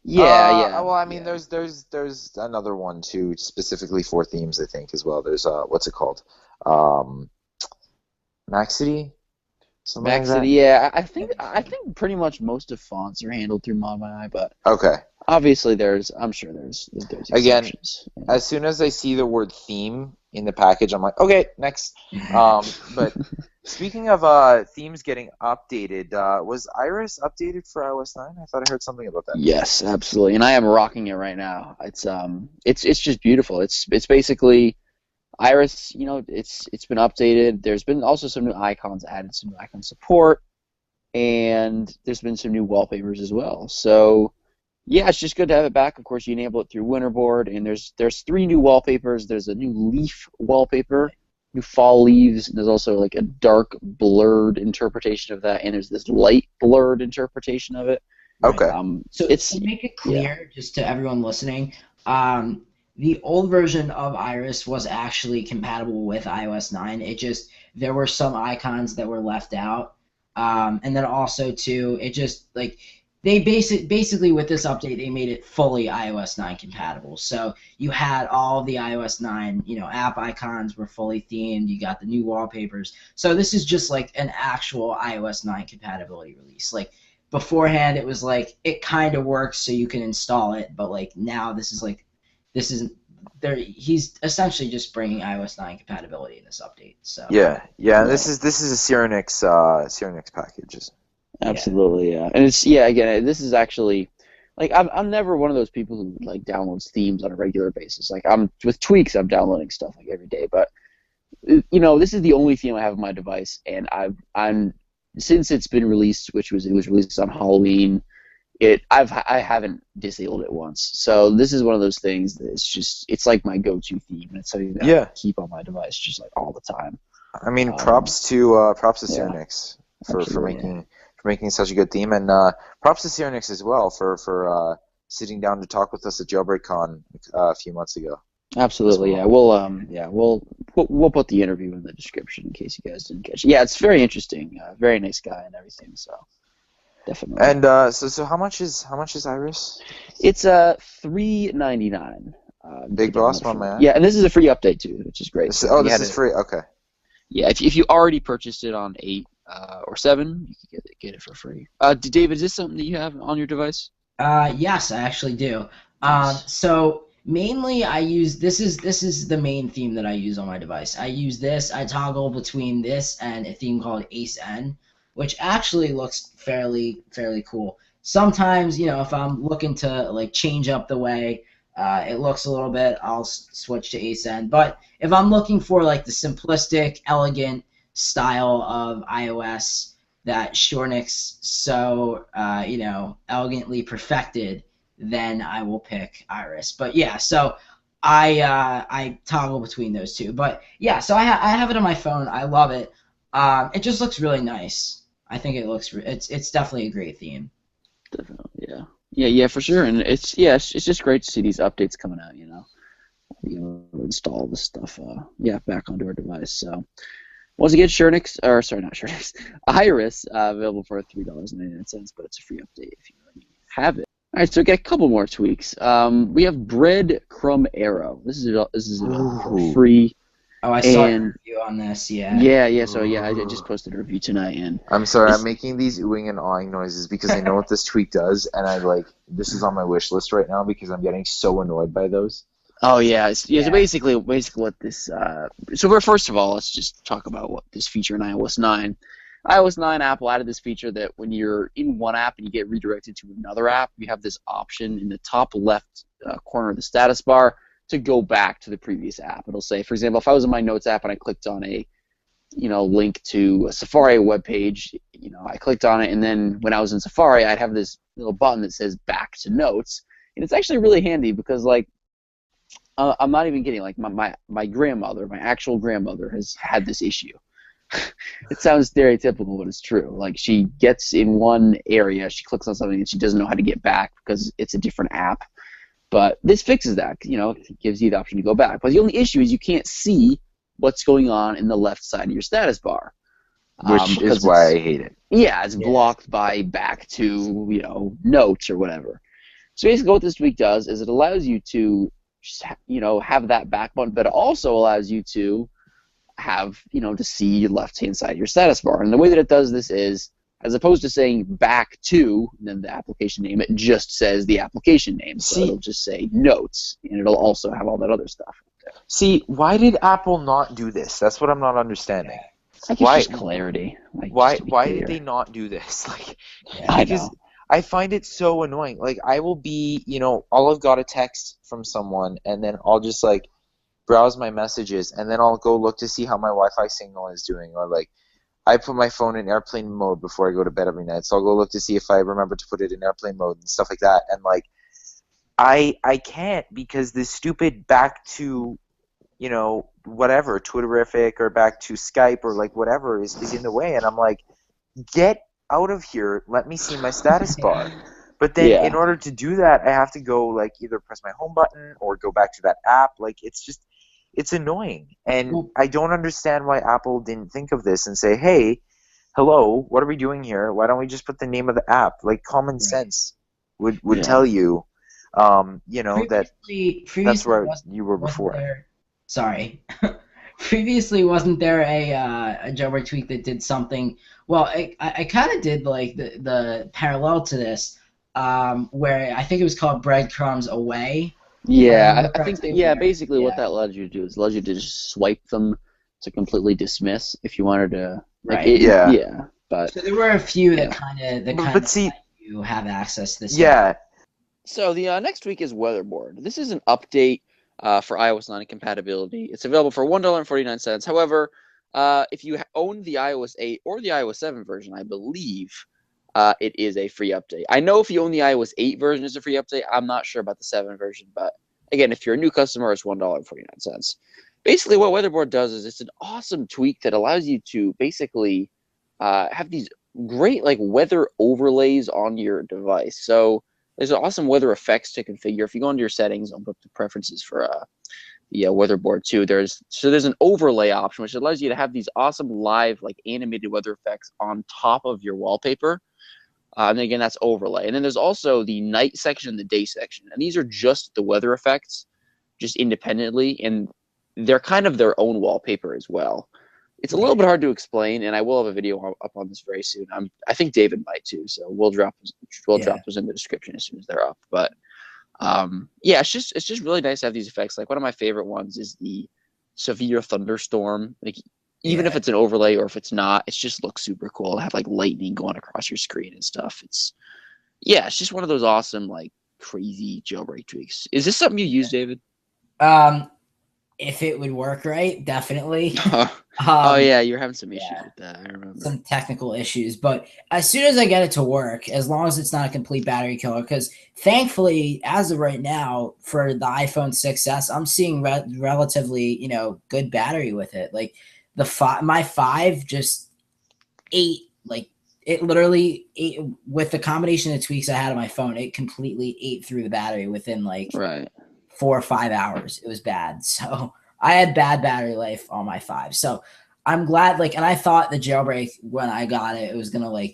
Yeah. Well, there's another one too, specifically for themes, I think, as well. There's what's it called? Maxity? Maxity, like yeah. I think pretty much most of fonts are handled through Mod My Eye, but okay. Obviously, I'm sure there's again, exceptions. As soon as I see the word theme in the package, I'm like, okay, next. But speaking of themes getting updated, was Ayeris updated for iOS 9? I thought I heard something about that. Yes, absolutely, and I am rocking it right now. It's just beautiful. It's basically Ayeris. It's been updated. There's been also some new icons added, some new icon support, and there's been some new wallpapers as well. So. Yeah, it's just good to have it back. Of course, you enable it through Weatherboard, and there's 3 new wallpapers. There's a new leaf wallpaper, new fall leaves. And there's also like a dark blurred interpretation of that, and there's this light blurred interpretation of it. Okay. So to make it clear, just to everyone listening, the old version of Ayeris was actually compatible with iOS 9. There were some icons that were left out, and then also too, it just like. They basically with this update they made it fully iOS 9 compatible. So you had all the iOS 9, app icons were fully themed. You got the new wallpapers. So this is just like an actual iOS 9 compatibility release. Like beforehand, it was like it kind of works, so you can install it. But like now, he's essentially just bringing iOS 9 compatibility in this update. So yeah. This is a Surenix package. Absolutely, yeah. And again, this is actually, like, I'm never one of those people who, like, downloads themes on a regular basis. Like, with Tweaks, I'm downloading stuff, like, every day. But this is the only theme I have on my device, and I'm since it's been released, it was released on Halloween. I haven't disabled it once. So this is one of those things that it's like my go-to theme. And it's something that I keep on my device just like all the time. I mean, props to Surenix for making such a good theme, and props to Surenix as well for sitting down to talk with us at Jailbreak Con a few months ago. Absolutely, yeah. We'll put the interview in the description in case you guys didn't catch it. Yeah, it's very interesting. Very nice guy and everything. So. Definitely. And so how much is Ayeris? It's $3.99. Big boss, my man. Yeah, and this is a free update too, which is great. This is free. Okay. Yeah, if you already purchased it on 8 or 7, you can get it for free. David, is this something that you have on your device? Yes, I actually do. So mainly I use this is the main theme that I use on my device. I use this. I toggle between this and a theme called Ace N, which actually looks fairly cool. Sometimes, if I'm looking to like change up the way it looks a little bit, I'll switch to ASN. But if I'm looking for like the simplistic, elegant style of iOS that Surenix so elegantly perfected, then I will pick Ayeris. But yeah, so I toggle between those two. But yeah, so I have it on my phone. I love it. It just looks really nice. I think it's definitely a great theme. Definitely, yeah, for sure. And it's just great to see these updates coming out. Install this stuff. Back onto our device. So once again, Ayeris available for $3.99, but it's a free update if you already have it. All right, so we got a couple more tweaks. We have BreadCrumbArrow. This is for free. Oh, I saw a review on this, yeah. Yeah, so I just posted a review tonight, and I'm sorry, I'm making these oohing and awing noises because I know what this tweak does, and this is on my wish list right now because I'm getting so annoyed by those. Oh yeah. So basically what this first of all, let's just talk about what this feature in iOS 9. iOS 9 Apple added this feature that when you're in one app and you get redirected to another app, you have this option in the top left corner of the status bar to go back to the previous app. It'll say, for example, if I was in my Notes app and I clicked on a link to a Safari web page, I clicked on it, and then when I was in Safari, I'd have this little button that says back to Notes, and it's actually really handy because I'm not even kidding. My grandmother, my actual grandmother, has had this issue. It sounds stereotypical, but it's true. She gets in one area, she clicks on something, and she doesn't know how to get back because it's a different app. But this fixes that. It gives you the option to go back. But the only issue is you can't see what's going on in the left side of your status bar. Which is why I hate it. Yeah, it's blocked by back to, Notes or whatever. So basically what this tweak does is it allows you to just, have that back button, but it also allows you to have, to see your left-hand side of your status bar. And the way that it does this is, as opposed to saying back to, and then the application name, it just says the application name. So it'll just say Notes, and it'll also have all that other stuff. See, why did Apple not do this? That's what I'm not understanding. I think it's just clarity. Why did they not do this? I know. I find it so annoying. I will be, I'll have got a text from someone, and then I'll just, browse my messages, and then I'll go look to see how my Wi-Fi signal is doing, or, I put my phone in airplane mode before I go to bed every night, so I'll go look to see if I remember to put it in airplane mode and stuff like that. And I can't because this stupid back to, whatever, Twitterific or back to Skype or whatever is in the way. And I'm get out of here. Let me see my status bar. But then in order to do that, I have to go either press my home button or go back to that app. It's annoying, and I don't understand why Apple didn't think of this and say, hey, hello, what are we doing here? Why don't we just put the name of the app? Common sense would tell you, that that's where you were before. Previously, wasn't there a Jailbreak tweak that did something? Well, I kind of did the parallel to this, where I think it was called Breadcrumbs Away. Yeah, I think basically what that allows you to do is allows you to just swipe them to completely dismiss if you wanted to. But so there were a few that kind of let you have access to this. Yeah. So the next week is Weatherboard. This is an update for iOS 9 compatibility. It's available for $1.49. However, if you own the iOS 8 or the iOS 7 version, I believe it is a free update. I know if you own the iOS 8 version, it's a free update. I'm not sure about the 7 version, but again, if you're a new customer, it's $1.49. Basically, what Weatherboard does is it's an awesome tweak that allows you to basically have these great like weather overlays on your device. So there's awesome weather effects to configure. If you go into your settings, open up the preferences for the Weatherboard too. There's an overlay option which allows you to have these awesome live like animated weather effects on top of your wallpaper. And again, that's overlay. And then there's also the night section and the day section. And these are just the weather effects, just independently. And they're kind of their own wallpaper as well. It's a little bit hard to explain, and I will have a video up on this very soon. I think David might too, so we'll drop those in the description as soon as they're up. But yeah, it's just really nice to have these effects. Like one of my favorite ones is the severe thunderstorm. Like even if it's an overlay or if it's not, it just looks super cool to have like lightning going across your screen and stuff. It's just one of those awesome like crazy jailbreak tweaks. Is this something you use, David? If it would work right, definitely. Oh yeah, you're having some issues with that. I remember some technical issues, but as soon as I get it to work, as long as it's not a complete battery killer, because thankfully, as of right now, for the iPhone 6s, I'm seeing relatively good battery with it. Like my 5 just ate, like it literally ate with the combination of tweaks I had on my phone. It completely ate through the battery within 4 or 5 hours. It was bad. So I had bad battery life on my 5. So I'm glad, and I thought the jailbreak when I got it, it was going to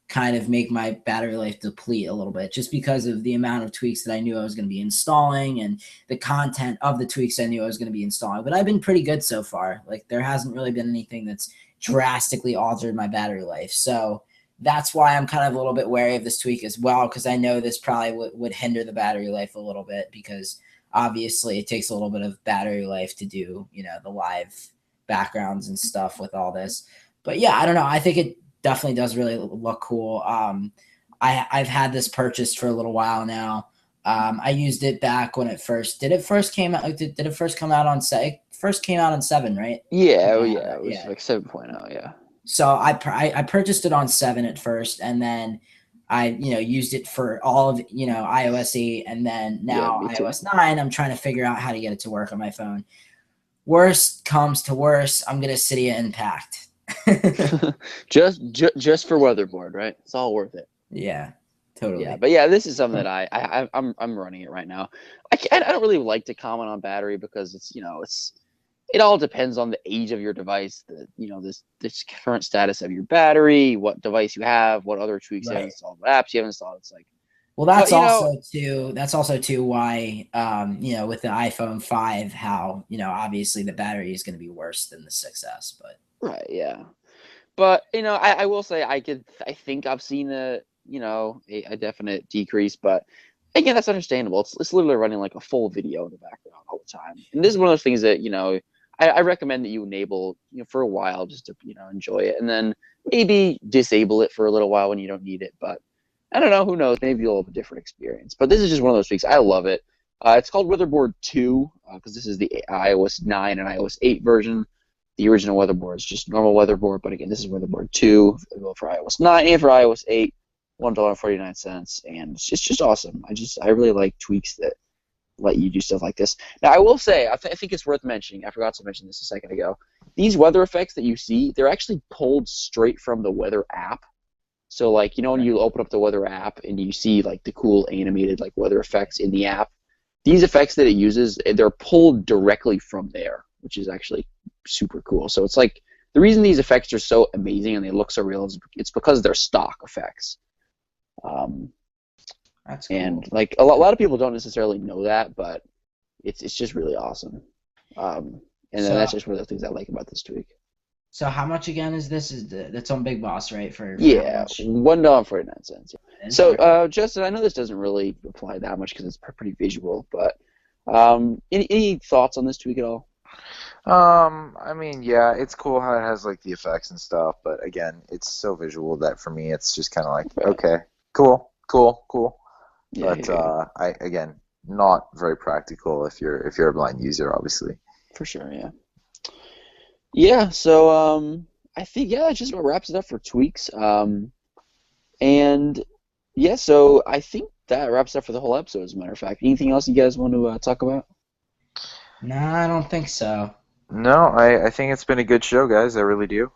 kind of make my battery life deplete a little bit just because of the amount of tweaks that I knew I was going to be installing and the content of the tweaks I knew I was going to be installing. But I've been pretty good so far. There hasn't really been anything that's drastically altered my battery life. So that's why I'm kind of a little bit wary of this tweak as well, because I know this probably would hinder the battery life a little bit, because obviously it takes a little bit of battery life to do, the live backgrounds and stuff with all this. But yeah, I don't know. I think it definitely does really look cool. I've had this purchased for a little while now. I used it back when it first came out. Did it first come out on it first came out on 7, right? Yeah, it was like 7.0, yeah. So I purchased it on 7 at first, and then I used it for all of iOS 8, and then now iOS 9. I'm trying to figure out how to get it to work on my phone. Worst comes to worst, I'm gonna Cydia Impact. just for Weatherboard, right? It's all worth it. Yeah, totally. Yeah, but yeah, this is something that I'm running it right now. I don't really like to comment on battery because it all depends on the age of your device, this current status of your battery, what device you have, what other tweaks you have installed, what apps you have installed. It's that's also too why with the iPhone 5, how obviously the battery is going to be worse than the 6s, but right, yeah. But I will say I think I've seen a definite decrease, but again, that's understandable. It's literally running like a full video in the background all the time, and this is one of those things that I recommend that you enable for a while just to enjoy it, and then maybe disable it for a little while when you don't need it. But I don't know, who knows? Maybe you'll have a different experience. But this is just one of those tweaks. I love it. It's called Weatherboard 2 because this is the iOS 9 and iOS 8 version. The original Weatherboard is just normal Weatherboard, but again, this is Weatherboard 2 for iOS 9 and for iOS 8, $1.49, and it's just awesome. I really like tweaks that let you do stuff like this. Now, I will say, I think it's worth mentioning, I forgot to mention this a second ago, these weather effects that you see, they're actually pulled straight from the weather app. So, when you open up the weather app and you see, the cool animated, weather effects in the app, these effects that it uses, they're pulled directly from there, which is actually super cool. So, it's the reason these effects are so amazing and they look so real is it's because they're stock effects. That's cool. And a lot of people don't necessarily know that, but it's just really awesome. And then that's just one of the things I like about this tweak. So how much again is this? That's on Big Boss, right? For $1.49. Yeah. So Justin, I know this doesn't really apply that much because it's pretty visual, but any thoughts on this tweak at all? I mean, yeah, it's cool how it has the effects and stuff, but again, it's so visual that for me, it's just kind of okay, cool. Yeah, But again, not very practical if you're a blind user, obviously. For sure, yeah. Yeah, so I think that just about wraps it up for tweaks. And yeah, so I think that wraps it up for the whole episode, as a matter of fact. Anything else you guys want to talk about? No, I don't think so. No, I think it's been a good show, guys. I really do.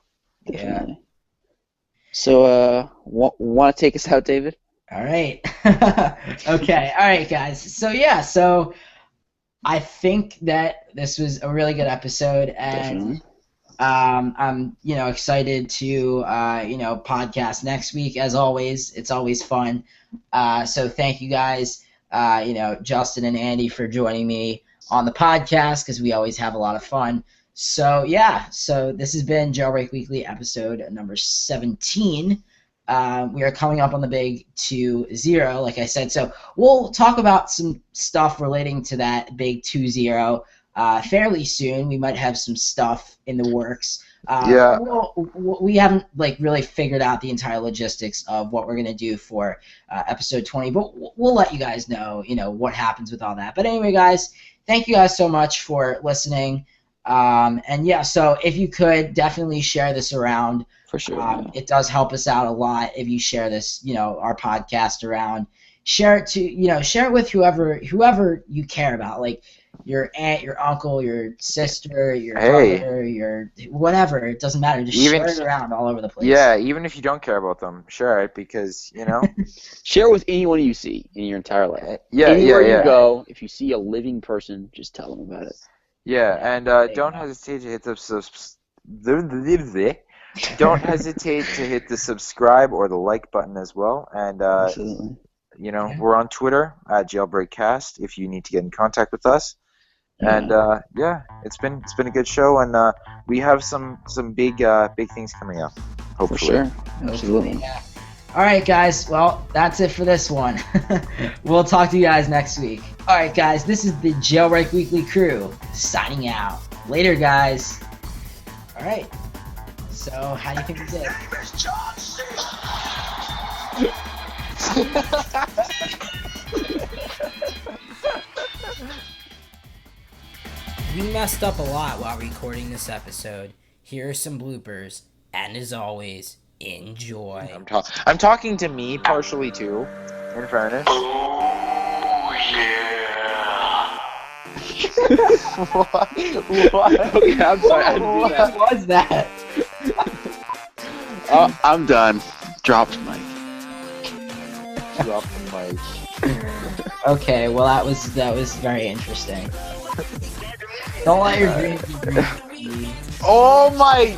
Definitely. Yeah. So, want to take us out, David? All right. Okay. All right, guys. So I think that this was a really good episode, and I'm excited to podcast next week. As always, it's always fun. So thank you guys, Justin and Andy, for joining me on the podcast, because we always have a lot of fun. So this has been Jailbreak Weekly, episode number 17. We are coming up on the big 2-0, like I said. So we'll talk about some stuff relating to that big 2-0 fairly soon. We might have some stuff in the works. We haven't really figured out the entire logistics of what we're going to do for episode 20, but we'll let you guys know, what happens with all that. But anyway, guys, thank you guys so much for listening. So if you could definitely share this around. For sure. It does help us out a lot if you share this, our podcast around. Share it with whoever you care about, like your aunt, your uncle, your sister, your brother, your whatever. It doesn't matter. Just share it around all over the place. Yeah, even if you don't care about them, share it, because share it with anyone you see in your entire life. Anywhere you go, if you see a living person, just tell them about it. Yeah, and don't hesitate to hit the Don't hesitate to hit the subscribe or the like button as well. And absolutely. We're on Twitter at JailbreakCast if you need to get in contact with us. Yeah. And it's been a good show, and we have some big things coming up. Hopefully. For sure. Absolutely. Yeah. All right, guys. Well, that's it for this one. We'll talk to you guys next week. All right, guys. This is the Jailbreak Weekly crew signing out. Later, guys. All right. So, how do you think we did? We messed up a lot while recording this episode. Here are some bloopers, and as always, enjoy. I'm talking to me partially too, in fairness. Oh yeah. What? Okay, I'm sorry. I didn't do that. What was that? Oh, I'm done. Dropped mic. Drop the mic. Okay, well that was very interesting. Don't let your dreams be dreams. Oh my!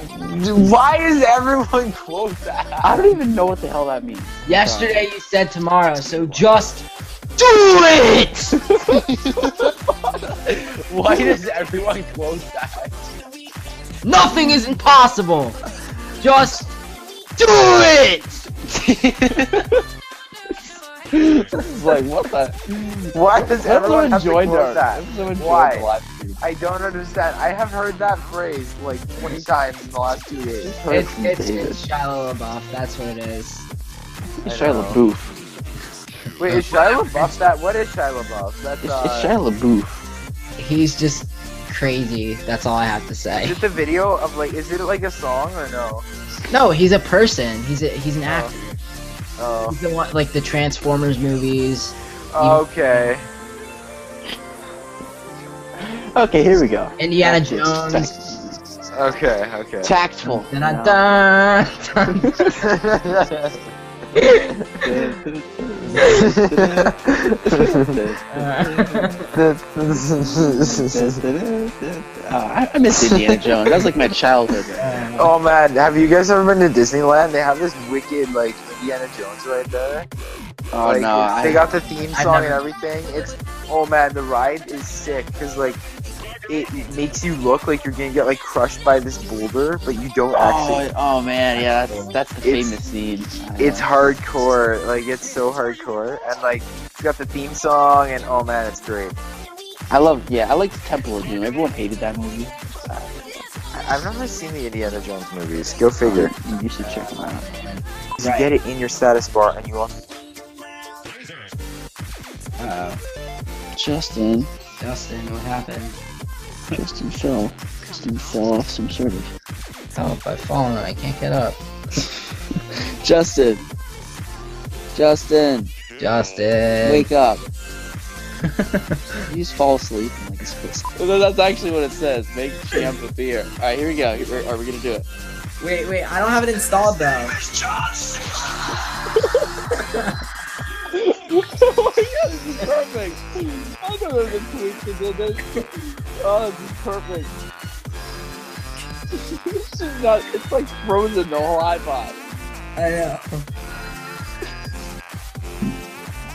Why does everyone quote that? I don't even know what the hell that means. Yesterday you said tomorrow, so just do it! Why does everyone quote that? Nothing is impossible! Just do it! It's like, what the? Why does everyone have to enjoyed quote that? Why? Stream. I don't understand. I have heard that phrase like 20 times in the last 2 days. It's Shia LaBeouf, that's what it is. It's Shia LaBeouf. Wait, is Shia LaBeouf that? What is Shia LaBeouf? That's It's Shia LaBeouf. He's just crazy, that's all I have to say. Is it the video of is it like a song or no? No, he's a person. He's an actor. Oh. He's the one, like the Transformers movies. Okay. Okay, here we go. Indiana Jones. Okay. Tactful. Dun, dun, dun, dun. I miss Indiana Jones. That was like my childhood. Oh man, have you guys ever been to Disneyland? They have this wicked Indiana Jones right there. Oh no! They got the theme song and everything. Oh man, the ride is sick because it makes you look like you're gonna get crushed by this boulder, but you don't actually. Oh man, yeah, that's the famous scene. It's hardcore, it's so hardcore, and it's got the theme song, and oh man, it's great. I like the Temple of Doom. Everyone hated that movie. I've never seen the Indiana Jones movies. Go figure. You should check them out. You get it in your status bar, and you also. Justin, what happened? Justin fell off some sort of... Oh, by falling, I can't get up. Justin, wake up. You just fall asleep and like it's pissed. That's actually what it says. Make champ a beer. All right, here we go. Are we gonna do it? Wait, I don't have it installed though. Oh my god, this is perfect. I thought there was a tweet that did this. Oh, this is perfect. It's just not, it's like frozen the whole iPod. I know.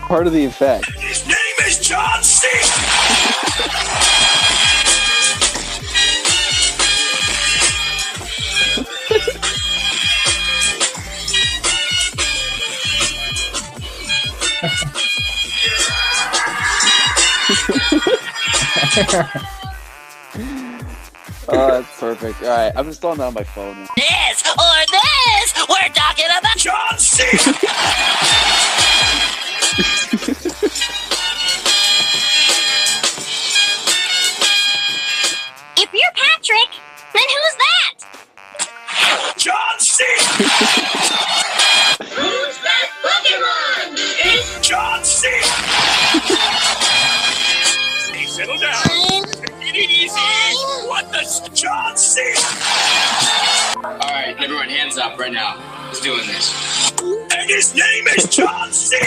Part of the effect. His name is John C. Oh, that's perfect. All right, I'm installing that on my phone. This or this, we're talking about John C. If you're Patrick, then who's that? John C. Who's that Pokemon? It's John C. Hey, settle down. Take it easy. What the John C. All right, everyone, hands up right now. Who's doing this? And his name is John C.